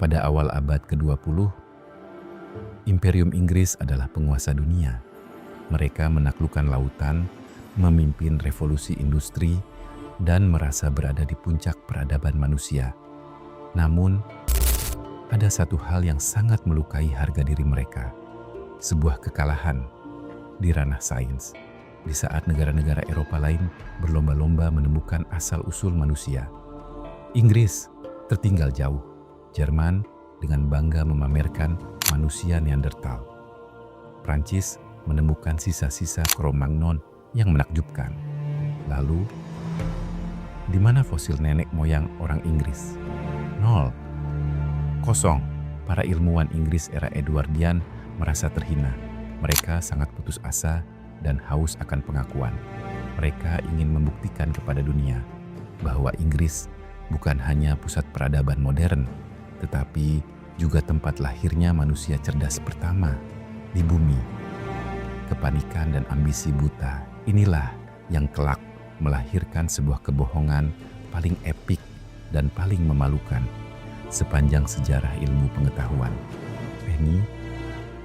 Pada awal abad ke-20, Imperium Inggris adalah penguasa dunia. Mereka menaklukkan lautan, memimpin revolusi industri, dan merasa berada di puncak peradaban manusia. Namun, ada satu hal yang sangat melukai harga diri mereka. Sebuah kekalahan di ranah sains. Di saat negara-negara Eropa lain berlomba-lomba menemukan asal-usul manusia, Inggris tertinggal jauh. Jerman dengan bangga memamerkan manusia Neanderthal. Prancis menemukan sisa-sisa Cro-Magnon yang menakjubkan. Lalu, di mana fosil nenek moyang orang Inggris? Nol. Kosong. Para ilmuwan Inggris era Edwardian merasa terhina. Mereka sangat putus asa dan haus akan pengakuan. Mereka ingin membuktikan kepada dunia bahwa Inggris bukan hanya pusat peradaban modern, tetapi juga tempat lahirnya manusia cerdas pertama di bumi. Kepanikan dan ambisi buta inilah yang kelak melahirkan sebuah kebohongan paling epik dan paling memalukan sepanjang sejarah ilmu pengetahuan. Ini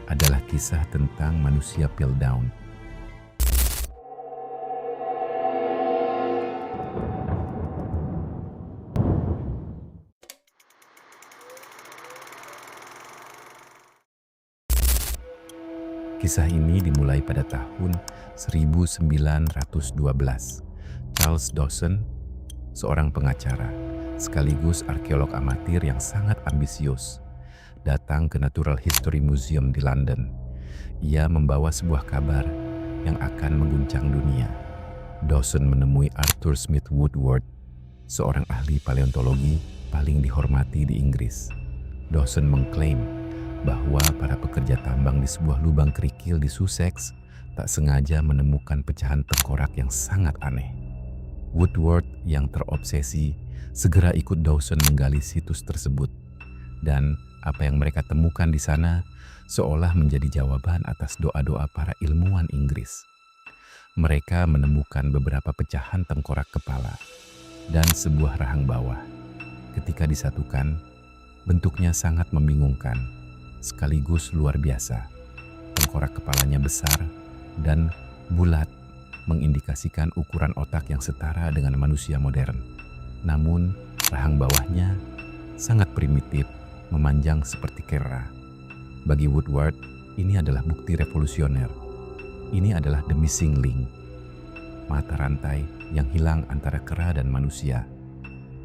adalah kisah tentang manusia Piltdown. Kisah ini dimulai pada tahun 1912. Charles Dawson, seorang pengacara sekaligus arkeolog amatir yang sangat ambisius, datang ke Natural History Museum di London. Ia membawa sebuah kabar yang akan mengguncang dunia. Dawson menemui Arthur Smith Woodward, seorang ahli paleontologi paling dihormati di Inggris. Dawson mengklaim bahwa para pekerja tambang di sebuah lubang kerikil di Sussex tak sengaja menemukan pecahan tengkorak yang sangat aneh. Woodward yang terobsesi segera ikut Dawson menggali situs tersebut, dan apa yang mereka temukan di sana seolah menjadi jawaban atas doa-doa para ilmuwan Inggris. Mereka menemukan beberapa pecahan tengkorak kepala dan sebuah rahang bawah. Ketika disatukan, bentuknya sangat membingungkan, sekaligus luar biasa. Tengkorak kepalanya besar dan bulat, mengindikasikan ukuran otak yang setara dengan manusia modern. Namun, rahang bawahnya sangat primitif, memanjang seperti kera. Bagi Woodward, ini adalah bukti revolusioner. Ini adalah the missing link, mata rantai yang hilang antara kera dan manusia.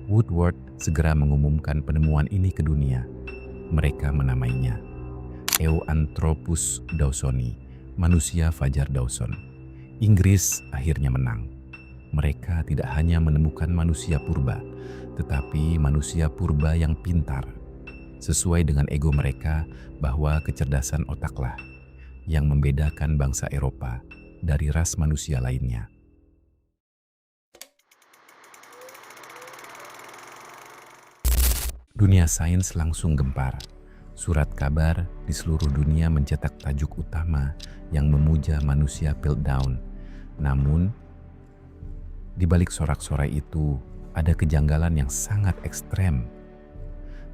Woodward segera mengumumkan penemuan ini ke dunia. Mereka menamainya Euanthropus dawsoni, manusia fajar Dawson. Inggris akhirnya menang. Mereka tidak hanya menemukan manusia purba, tetapi manusia purba yang pintar, sesuai dengan ego mereka bahwa kecerdasan otaklah yang membedakan bangsa Eropa dari ras manusia lainnya. Dunia sains langsung gempar. Surat kabar di seluruh dunia mencetak tajuk utama yang memuja manusia Piltdown. Namun, di balik sorak-sorai itu ada kejanggalan yang sangat ekstrem.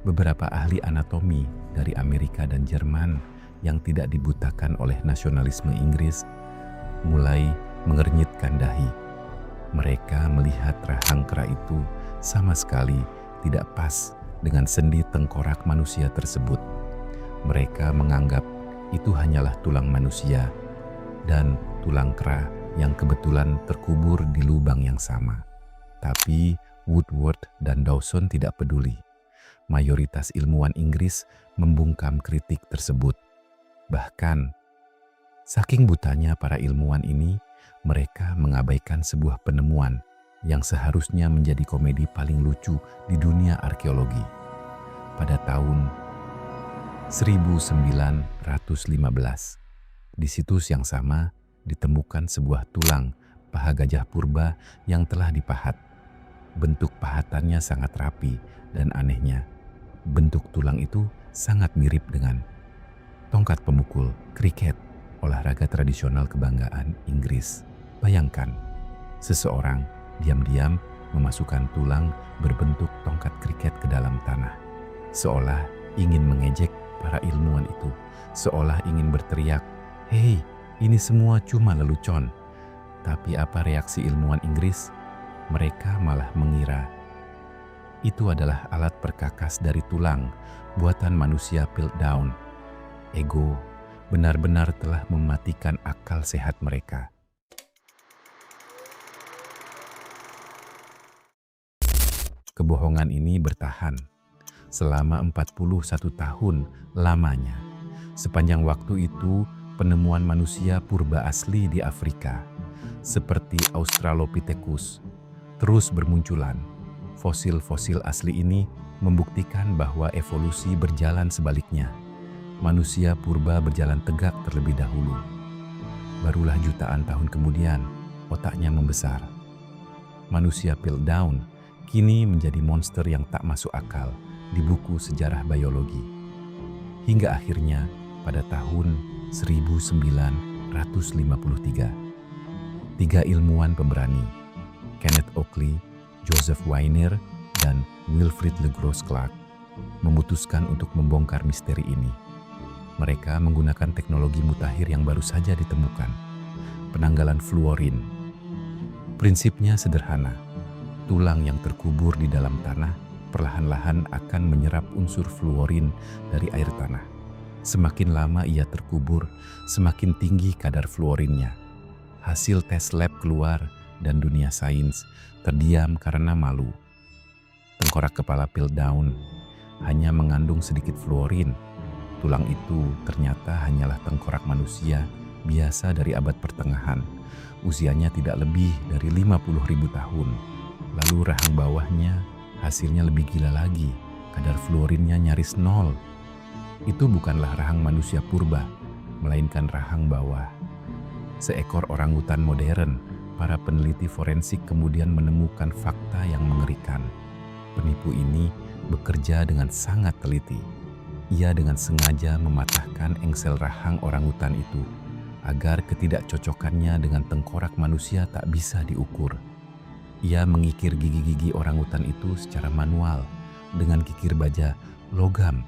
Beberapa ahli anatomi dari Amerika dan Jerman yang tidak dibutakan oleh nasionalisme Inggris mulai mengernyitkan dahi. Mereka melihat rahang kera itu sama sekali tidak pas dengan sendi tengkorak manusia tersebut. Mereka menganggap itu hanyalah tulang manusia dan tulang kera yang kebetulan terkubur di lubang yang sama. Tapi Woodward dan Dawson tidak peduli. Mayoritas ilmuwan Inggris membungkam kritik tersebut. Bahkan, saking butanya para ilmuwan ini, mereka mengabaikan sebuah penemuan yang seharusnya menjadi komedi paling lucu di dunia arkeologi. Pada tahun 1915, di situs yang sama ditemukan sebuah tulang paha gajah purba yang telah dipahat. Bentuk pahatannya sangat rapi dan anehnya, bentuk tulang itu sangat mirip dengan tongkat pemukul kriket, olahraga tradisional kebanggaan Inggris. Bayangkan, seseorang diam-diam memasukkan tulang berbentuk tongkat kriket ke dalam tanah, seolah ingin mengejek para ilmuwan itu, seolah ingin berteriak, "Hei, ini semua cuma lelucon." Tapi apa reaksi ilmuwan Inggris? Mereka malah mengira itu adalah alat perkakas dari tulang buatan manusia Piltdown. Ego benar-benar telah mematikan akal sehat mereka. Kebohongan ini bertahan selama 41 tahun lamanya. Sepanjang waktu itu, penemuan manusia purba asli di Afrika, seperti Australopithecus, terus bermunculan. Fosil-fosil asli ini membuktikan bahwa evolusi berjalan sebaliknya. Manusia purba berjalan tegak terlebih dahulu. Barulah jutaan tahun kemudian, otaknya membesar. Manusia Piltdown kini menjadi monster yang tak masuk akal di buku sejarah biologi. Hingga akhirnya pada tahun 1953, 3 ilmuwan pemberani, Kenneth Oakley, Joseph Weiner, dan Wilfrid Le Gros Clark, memutuskan untuk membongkar misteri ini. Mereka menggunakan teknologi mutakhir yang baru saja ditemukan, penanggalan fluorin. Prinsipnya sederhana, tulang yang terkubur di dalam tanah perlahan-lahan akan menyerap unsur fluorin dari air tanah. Semakin lama ia terkubur, semakin tinggi kadar fluorinnya. Hasil tes lab keluar dan dunia sains terdiam karena malu. Tengkorak kepala Piltdown hanya mengandung sedikit fluorin. Tulang itu ternyata hanyalah tengkorak manusia biasa dari abad pertengahan. Usianya tidak lebih dari 50.000 tahun. Lalu rahang bawahnya hasilnya lebih gila lagi. Kadar fluorinnya nyaris 0. Itu bukanlah rahang manusia purba, melainkan rahang bawah. Seekor orangutan modern. Para peneliti forensik kemudian menemukan fakta yang mengerikan. Penipu ini bekerja dengan sangat teliti. Ia dengan sengaja mematahkan engsel rahang orangutan itu agar ketidakcocokannya dengan tengkorak manusia tak bisa diukur. Ia mengikir gigi-gigi orangutan itu secara manual dengan kikir baja logam,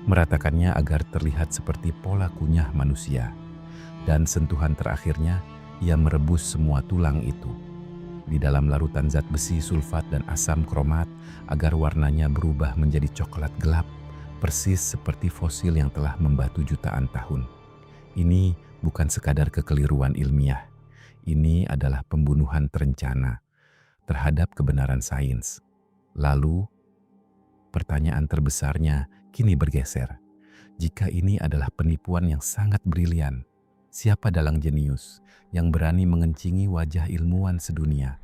meratakannya agar terlihat seperti pola kunyah manusia. Dan sentuhan terakhirnya, ia merebus semua tulang itu di dalam larutan zat besi, sulfat, dan asam kromat agar warnanya berubah menjadi coklat gelap, persis seperti fosil yang telah membatu jutaan tahun. Ini bukan sekadar kekeliruan ilmiah. Ini adalah pembunuhan terencana terhadap kebenaran sains. Lalu, pertanyaan terbesarnya kini bergeser. Jika ini adalah penipuan yang sangat brilian, siapa dalang jenius yang berani mengencingi wajah ilmuwan sedunia?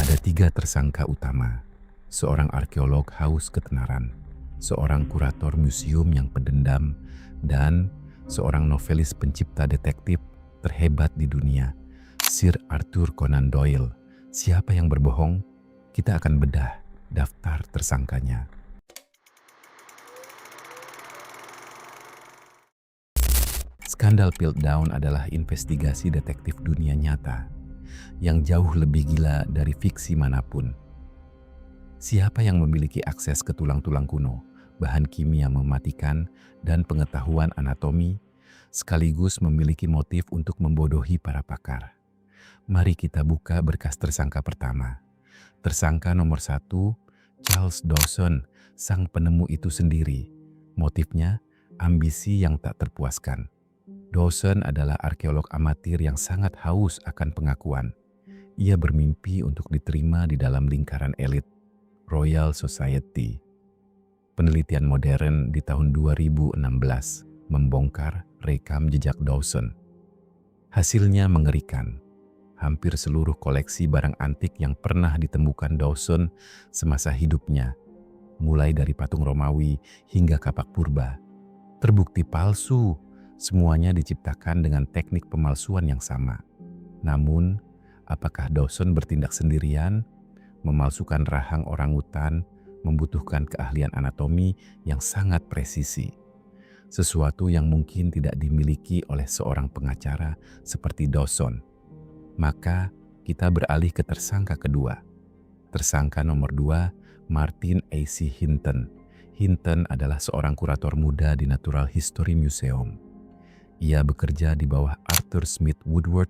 Ada 3 tersangka utama. Seorang arkeolog haus ketenaran, seorang kurator museum yang pendendam, dan seorang novelis pencipta detektif terhebat di dunia, Sir Arthur Conan Doyle. Siapa yang berbohong? Kita akan bedah daftar tersangkanya. Skandal Piltdown adalah investigasi detektif dunia nyata yang jauh lebih gila dari fiksi manapun. Siapa yang memiliki akses ke tulang-tulang kuno, bahan kimia mematikan, dan pengetahuan anatomi, sekaligus memiliki motif untuk membodohi para pakar? Mari kita buka berkas tersangka pertama. Tersangka nomor 1, Charles Dawson, sang penemu itu sendiri. Motifnya, ambisi yang tak terpuaskan. Dawson adalah arkeolog amatir yang sangat haus akan pengakuan. Ia bermimpi untuk diterima di dalam lingkaran elit Royal Society. Penelitian modern di tahun 2016 membongkar rekam jejak Dawson. Hasilnya mengerikan. Hampir seluruh koleksi barang antik yang pernah ditemukan Dawson semasa hidupnya, mulai dari patung Romawi hingga kapak purba, terbukti palsu. Semuanya diciptakan dengan teknik pemalsuan yang sama. Namun, apakah Dawson bertindak sendirian? Memalsukan rahang orangutan membutuhkan keahlian anatomi yang sangat presisi. Sesuatu yang mungkin tidak dimiliki oleh seorang pengacara seperti Dawson. Maka, kita beralih ke tersangka kedua. Tersangka nomor 2, Martin A.C. Hinton. Hinton adalah seorang kurator muda di Natural History Museum. Ia bekerja di bawah Arthur Smith Woodward,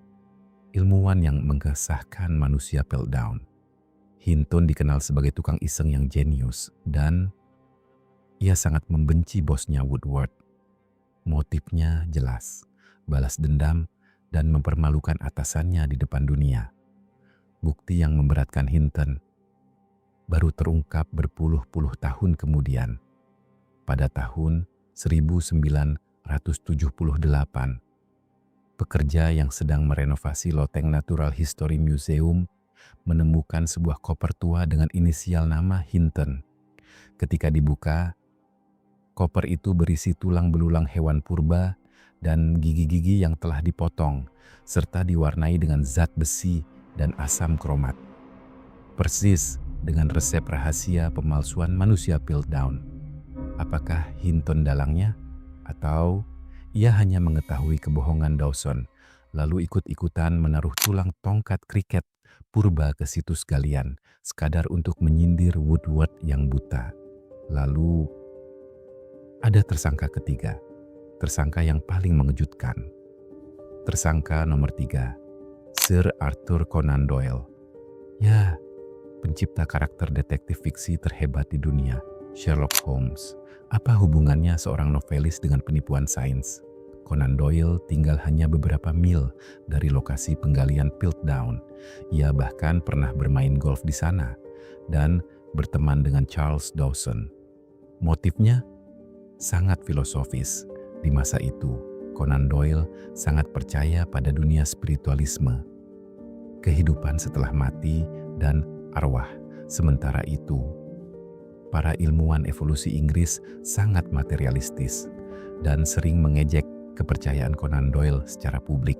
ilmuwan yang mengesahkan manusia Piltdown. Hinton dikenal sebagai tukang iseng yang jenius dan ia sangat membenci bosnya Woodward. Motifnya jelas, balas dendam dan mempermalukan atasannya di depan dunia. Bukti yang memberatkan Hinton baru terungkap berpuluh-puluh tahun kemudian. Pada tahun 1978, pekerja yang sedang merenovasi loteng Natural History Museum menemukan sebuah koper tua dengan inisial nama Hinton. Ketika dibuka, koper itu berisi tulang belulang hewan purba dan gigi-gigi yang telah dipotong, serta diwarnai dengan zat besi dan asam kromat. Persis dengan resep rahasia pemalsuan manusia Piltdown. Apakah Hinton dalangnya? Atau ia hanya mengetahui kebohongan Dawson, lalu ikut-ikutan menaruh tulang tongkat kriket purba ke situs galian, sekadar untuk menyindir Woodward yang buta. Lalu ada tersangka ketiga, tersangka yang paling mengejutkan. Tersangka nomor 3, Sir Arthur Conan Doyle. Ya, pencipta karakter detektif fiksi terhebat di dunia, Sherlock Holmes. Apa hubungannya seorang novelis dengan penipuan sains? Conan Doyle tinggal hanya beberapa mil dari lokasi penggalian Piltdown. Ia bahkan pernah bermain golf di sana dan berteman dengan Charles Dawson. Motifnya sangat filosofis. Di masa itu, Conan Doyle sangat percaya pada dunia spiritualisme, kehidupan setelah mati, dan arwah. Sementara itu, para ilmuwan evolusi Inggris sangat materialistis dan sering mengejek kepercayaan Conan Doyle secara publik.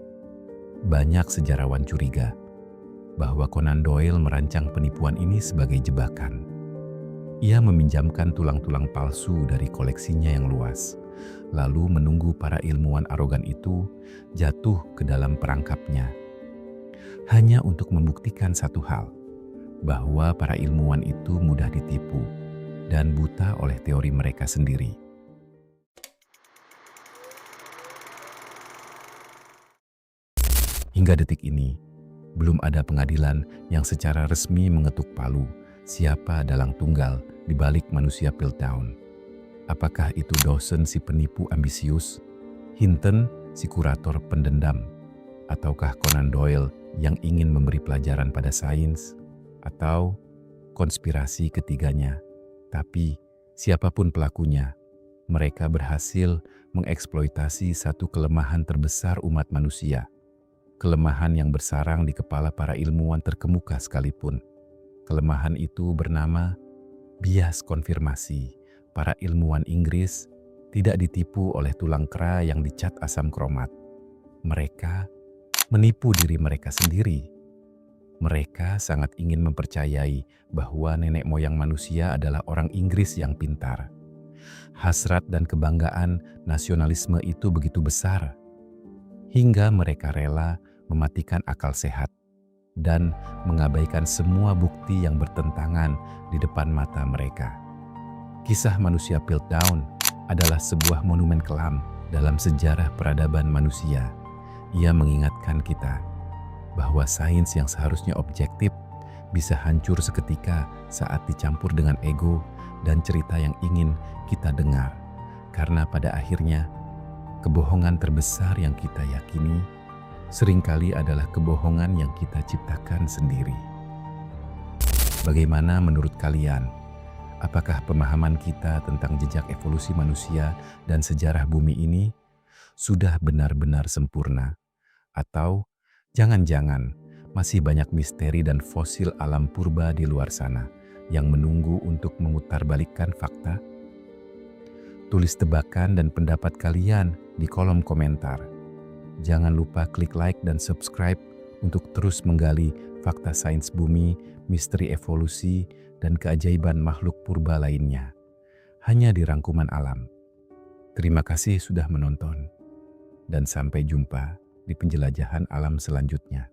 Banyak sejarawan curiga bahwa Conan Doyle merancang penipuan ini sebagai jebakan. Ia meminjamkan tulang-tulang palsu dari koleksinya yang luas, lalu menunggu para ilmuwan arogan itu jatuh ke dalam perangkapnya. Hanya untuk membuktikan satu hal, bahwa para ilmuwan itu mudah ditipu dan buta oleh teori mereka sendiri. Hingga detik ini, belum ada pengadilan yang secara resmi mengetuk palu siapa dalang tunggal di balik manusia Piltdown. Apakah itu Dawson si penipu ambisius, Hinton si kurator pendendam, ataukah Conan Doyle yang ingin memberi pelajaran pada sains, atau konspirasi ketiganya? Tapi siapapun pelakunya, mereka berhasil mengeksploitasi satu kelemahan terbesar umat manusia. Kelemahan yang bersarang di kepala para ilmuwan terkemuka sekalipun. Kelemahan itu bernama bias konfirmasi. Para ilmuwan Inggris tidak ditipu oleh tulang kera yang dicat asam kromat. Mereka menipu diri mereka sendiri. Mereka sangat ingin mempercayai bahwa nenek moyang manusia adalah orang Inggris yang pintar. Hasrat dan kebanggaan nasionalisme itu begitu besar, hingga mereka rela mematikan akal sehat dan mengabaikan semua bukti yang bertentangan di depan mata mereka. Kisah manusia Piltdown adalah sebuah monumen kelam dalam sejarah peradaban manusia. Ia mengingatkan kita bahwa sains yang seharusnya objektif bisa hancur seketika saat dicampur dengan ego dan cerita yang ingin kita dengar. Karena pada akhirnya, kebohongan terbesar yang kita yakini seringkali adalah kebohongan yang kita ciptakan sendiri. Bagaimana menurut kalian? Apakah pemahaman kita tentang jejak evolusi manusia dan sejarah bumi ini sudah benar-benar sempurna? Atau jangan-jangan masih banyak misteri dan fosil alam purba di luar sana yang menunggu untuk memutarbalikkan fakta? Tulis tebakan dan pendapat kalian di kolom komentar. Jangan lupa klik like dan subscribe untuk terus menggali fakta sains bumi, misteri evolusi, dan keajaiban makhluk purba lainnya. Hanya di Rangkuman Alam. Terima kasih sudah menonton. Dan sampai jumpa di penjelajahan alam selanjutnya.